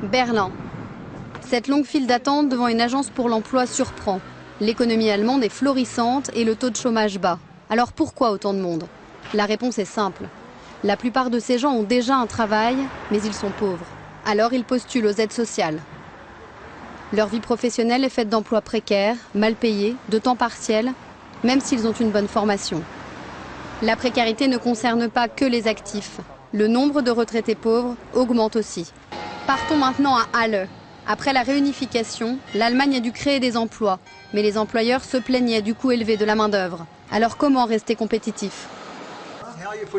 Berlin. Cette longue file d'attente devant une agence pour l'emploi surprend. L'économie allemande est florissante et le taux de chômage bas. Alors pourquoi autant de monde? La réponse est simple. La plupart de ces gens ont déjà un travail, mais ils sont pauvres. Alors ils postulent aux aides sociales. Leur vie professionnelle est faite d'emplois précaires, mal payés, de temps partiel, même s'ils ont une bonne formation. La précarité ne concerne pas que les actifs. Le nombre de retraités pauvres augmente aussi. Partons maintenant à Halle. Après la réunification, l'Allemagne a dû créer des emplois, mais les employeurs se plaignaient du coût élevé de la main-d'œuvre. Alors comment rester compétitif?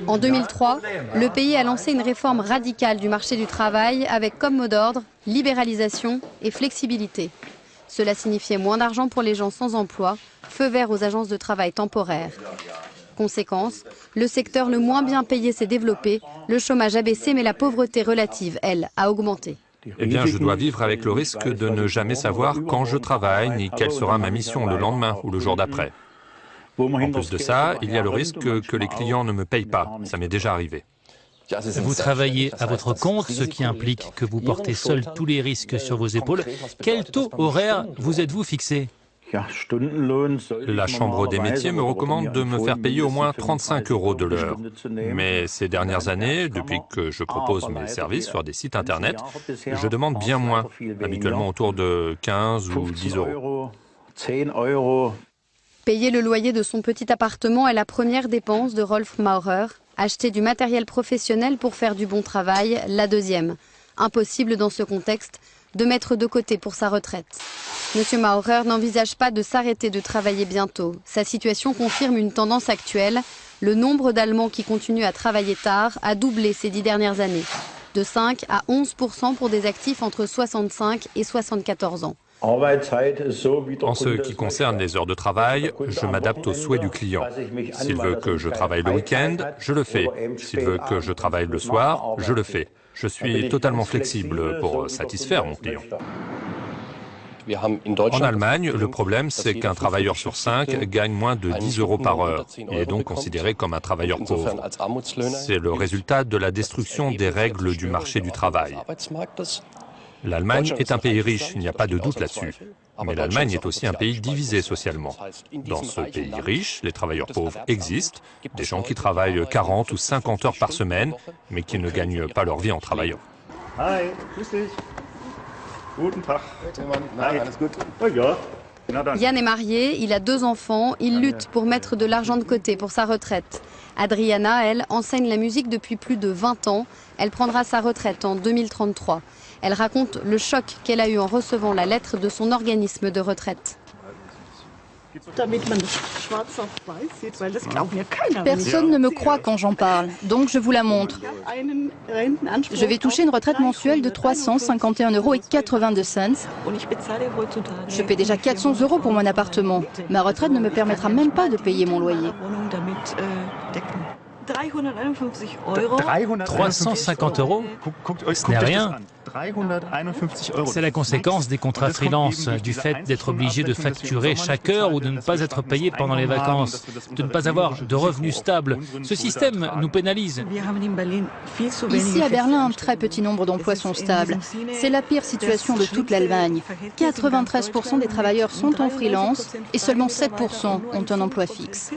En 2003, le pays a lancé une réforme radicale du marché du travail avec comme mot d'ordre libéralisation et flexibilité. Cela signifiait moins d'argent pour les gens sans emploi, feu vert aux agences de travail temporaires. Conséquence, le secteur le moins bien payé s'est développé, le chômage a baissé mais la pauvreté relative, elle, a augmenté. Eh bien, je dois vivre avec le risque de ne jamais savoir quand je travaille, ni quelle sera ma mission le lendemain ou le jour d'après. En plus de ça, il y a le risque que les clients ne me payent pas. Ça m'est déjà arrivé. Vous travaillez à votre compte, ce qui implique que vous portez seul tous les risques sur vos épaules. Quel taux horaire vous êtes-vous fixé? La Chambre des métiers me recommande de me faire payer au moins 35 € de l'heure. Mais ces dernières années, depuis que je propose mes services sur des sites internet, je demande bien moins, habituellement autour de 15 ou 10 €. Payer le loyer de son petit appartement est la première dépense de Rolf Maurer. Acheter du matériel professionnel pour faire du bon travail, la deuxième. Impossible dans ce contexte de mettre de côté pour sa retraite. Monsieur Maurer n'envisage pas de s'arrêter de travailler bientôt. Sa situation confirme une tendance actuelle. Le nombre d'Allemands qui continuent à travailler tard a doublé ces 10 dernières années. De 5 à 11% pour des actifs entre 65 et 74 ans. En ce qui concerne les heures de travail, je m'adapte aux souhaits du client. S'il veut que je travaille le week-end, je le fais. S'il veut que je travaille le soir, je le fais. Je suis totalement flexible pour satisfaire mon client. En Allemagne, le problème, c'est qu'un travailleur sur 5 gagne moins de 10 € par heure. Il est donc considéré comme un travailleur pauvre. C'est le résultat de la destruction des règles du marché du travail. L'Allemagne est un pays riche, il n'y a pas de doute là-dessus. Mais l'Allemagne est aussi un pays divisé socialement. Dans ce pays riche, les travailleurs pauvres existent, des gens qui travaillent 40 ou 50 heures par semaine, mais qui ne gagnent pas leur vie en travaillant. Hi, grüß dich. Guten Tag. Hi, alles gut? Oh ja. Yann est marié, il a 2 enfants, il lutte pour mettre de l'argent de côté pour sa retraite. Adriana, elle, enseigne la musique depuis plus de 20 ans. Elle prendra sa retraite en 2033. Elle raconte le choc qu'elle a eu en recevant la lettre de son organisme de retraite. Personne ne me croit quand j'en parle, donc je vous la montre. Je vais toucher une retraite mensuelle de 351,82 €. Je paie déjà 400 € pour mon appartement. Ma retraite ne me permettra même pas de payer mon loyer. 350 €? Ce n'est rien. C'est la conséquence des contrats freelance, du fait d'être obligé de facturer chaque heure ou de ne pas être payé pendant les vacances, de ne pas avoir de revenus stables. Ce système nous pénalise. Ici à Berlin, un très petit nombre d'emplois sont stables. C'est la pire situation de toute l'Allemagne. 93% des travailleurs sont en freelance et seulement 7% ont un emploi fixe.